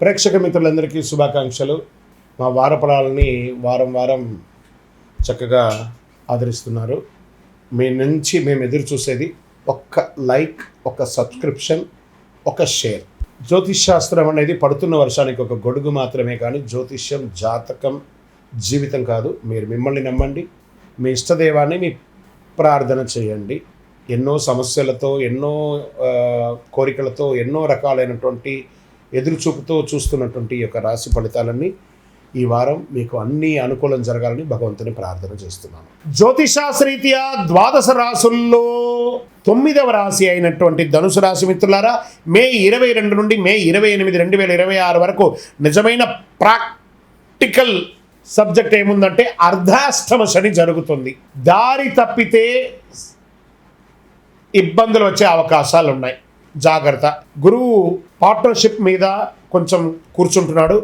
ప్రేక్షక మిత్రులందరికీ శుభాకాంక్షలు. మా వారపడాలని వారం వారం చక్కగా ఆదరిస్తున్నారు. మీ నుంచి మేము ఎదురు చూసేది ఒక్క లైక్, ఒక సబ్స్క్రిప్షన్, ఒక షేర్. జ్యోతిష్ శాస్త్రం అనేది పడుతున్న వర్షానికి ఒక గొడుగు మాత్రమే, కానీ జ్యోతిష్యం జాతకం జీవితం కాదు. మీరు మిమ్మల్ని నమ్మండి, మీ ఇష్టదైవాన్ని మీ ప్రార్థన చేయండి. ఎన్నో సమస్యలతో, ఎన్నో కోరికలతో, ఎన్నో రకాలైనటువంటి ఎదురుచూపుతో చూస్తున్నటువంటి ఈ యొక్క రాశి ఫలితాలన్నీ ఈ వారం మీకు అన్నీ అనుకూలం జరగాలని భగవంతుని ప్రార్థన చేస్తున్నాను. జ్యోతిషాస్త్రరీత్యా ద్వాదశ రాశుల్లో 9వ రాశి అయినటువంటి ధనుసు రాశి మిత్రులారా, మే 22 నుండి మే 28, 2026 వరకు నిజమైన ప్రాక్టికల్ సబ్జెక్ట్ ఏముందంటే అర్ధాష్టమ శని జరుగుతుంది. దారి తప్పితే ఇబ్బందులు వచ్చే అవకాశాలు ఉన్నాయి, జాగ్రత్త. గురువు పార్ట్నర్షిప్ మీద కొంచెం కూర్చుంటున్నాడు,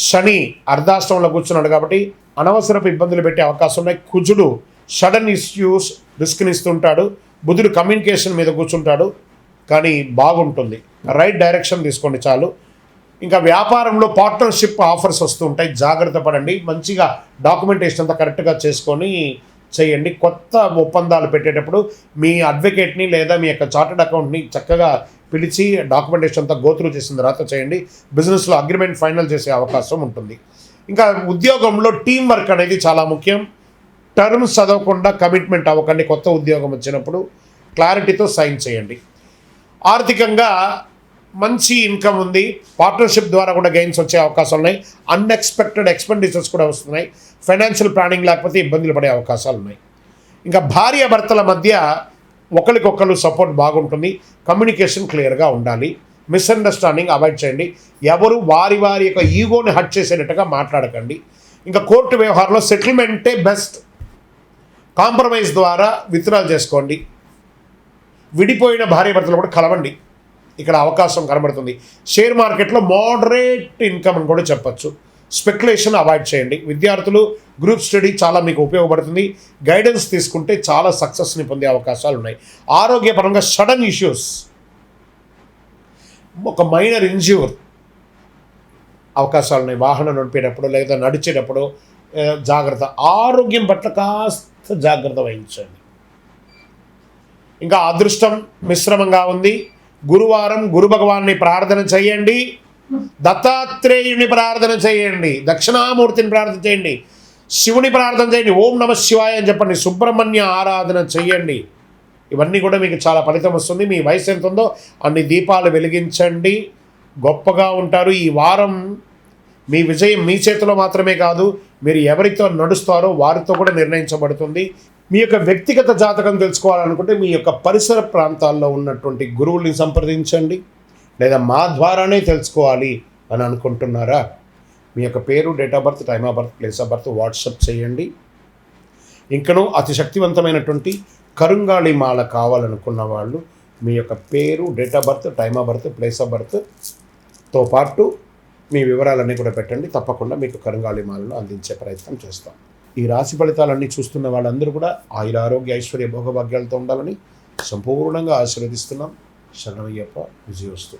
శని అర్ధాష్టమంలో కూర్చున్నాడు కాబట్టి అనవసరపు ఇబ్బందులు పెట్టే అవకాశం ఉన్నాయి. కుజుడు సడన్ ఇష్యూస్ రిస్క్ని ఇస్తుంటాడు. బుధుడు కమ్యూనికేషన్ మీద కూర్చుంటాడు, కానీ బాగుంటుంది. రైట్ డైరెక్షన్ తీసుకోండి చాలు. ఇంకా వ్యాపారంలో పార్ట్నర్షిప్ ఆఫర్స్ వస్తూ ఉంటాయి, జాగ్రత్త పడండి. మంచిగా డాక్యుమెంటేషన్ అంతా కరెక్ట్గా చేసుకొని చేయండి. కొత్త ఒప్పందాలు పెట్టేటప్పుడు మీ అడ్వకేట్ని లేదా మీ యొక్క చార్టెడ్ అకౌంట్ని చక్కగా పిలిచి డాక్యుమెంటేషన్ అంతా గోత్రూ చేసిన తర్వాత చేయండి. బిజినెస్లో అగ్రిమెంట్ ఫైనల్ చేసే అవకాశం ఉంటుంది. ఇంకా ఉద్యోగంలో టీం వర్క్ అనేది చాలా ముఖ్యం. టర్మ్స్ చదవకుండా కమిట్మెంట్ అవ్వకండి. కొత్త ఉద్యోగం వచ్చినప్పుడు క్లారిటీతో సైన్ చేయండి. ఆర్థికంగా మంచి ఇన్కమ్ ఉంది, పార్ట్నర్షిప్ ద్వారా కూడా గెయిన్స్ వచ్చే అవకాశాలు ఉన్నాయి. అన్ఎక్స్పెక్టెడ్ ఎక్స్పెండిచర్స్ కూడా వస్తున్నాయి. ఫైనాన్షియల్ ప్లానింగ్ లేకపోతే ఇబ్బందులు పడే అవకాశాలు ఉన్నాయి. ఇంకా భార్యాభర్తల మధ్య ఒకరికొకరు సపోర్ట్ బాగుంటుంది. కమ్యూనికేషన్ క్లియర్గా ఉండాలి. మిస్అండర్స్టాండింగ్ అవాయిడ్ చేయండి. ఎవరు వారి వారి యొక్క ఈగోని హర్ట్ చేసేటట్టుగా మాట్లాడకండి. ఇంకా కోర్టు వ్యవహారంలో సెటిల్మెంటే బెస్ట్. కాంప్రమైజ్ ద్వారా విత్డ్రాల్ చేసుకోండి. విడిపోయిన భార్యాభర్తలు కూడా కలవండి, ఇక్కడ అవకాశం కనబడుతుంది. షేర్ మార్కెట్లో మోడరేట్ ఇన్కమ్ అని కూడా చెప్పచ్చు. స్పెక్యులేషన్ అవాయిడ్ చేయండి. విద్యార్థులు గ్రూప్ స్టడీ చాలా మీకు ఉపయోగపడుతుంది. గైడెన్స్ తీసుకుంటే చాలా సక్సెస్ని పొందే అవకాశాలు ఉన్నాయి. ఆరోగ్యపరంగా సడన్ ఇష్యూస్, ఒక మైనర్ ఇంజ్యూర్ అవకాశాలు ఉన్నాయి. వాహనం నడిపేటప్పుడు లేదా నడిచేటప్పుడు జాగ్రత్త. ఆరోగ్యం పట్ల కాస్త జాగ్రత్త వహించండి. ఇంకా అదృష్టం మిశ్రమంగా ఉంది. గురువారం గురు భగవాన్ని ప్రార్థన చేయండి, దత్తాత్రేయుని ప్రార్థన చేయండి, దక్షిణామూర్తిని ప్రార్థన చేయండి, శివుని ప్రార్థన చేయండి, ఓం నమ శివాయ అని చెప్పండి, సుబ్రహ్మణ్య ఆరాధన చేయండి. ఇవన్నీ కూడా మీకు చాలా ఫలితం వస్తుంది. మీ వయసు ఎంత ఉందో అన్ని దీపాలు వెలిగించండి, గొప్పగా ఉంటారు. ఈ వారం మీ విజయం మీ చేతిలో మాత్రమే కాదు, మీరు ఎవరితో నడుస్తారో వారితో కూడా నిర్ణయించబడుతుంది. మీ యొక్క వ్యక్తిగత జాతకం తెలుసుకోవాలనుకుంటే మీ యొక్క పరిసర ప్రాంతాల్లో ఉన్నటువంటి గురువుల్ని సంప్రదించండి, లేదా మా ద్వారానే తెలుసుకోవాలి అని అనుకుంటున్నారా? మీ యొక్క పేరు, date of birth, time of birth, place of birth WhatsApp చేయండి. ఇంకనూ అతి శక్తివంతమైనటువంటి కరుంగాళి మాల కావాలనుకున్న వాళ్ళు మీ యొక్క పేరు, date of birth, time of birth, place of బర్త్తో పాటు మీ వివరాలన్నీ కూడా పెట్టండి. తప్పకుండా మీకు కరుంగాళి మాలను అందించే ప్రయత్నం చేస్తాం. ఈ రాశి ఫలితాలన్నీ చూస్తున్న వాళ్ళందరూ కూడా ఆయురారోగ్య ఐశ్వర్య భోగభాగ్యాలతో ఉండాలని సంపూర్ణంగా ఆశీర్వదిస్తున్నాం. శరణమయ్యప్ప. విజయోస్తు.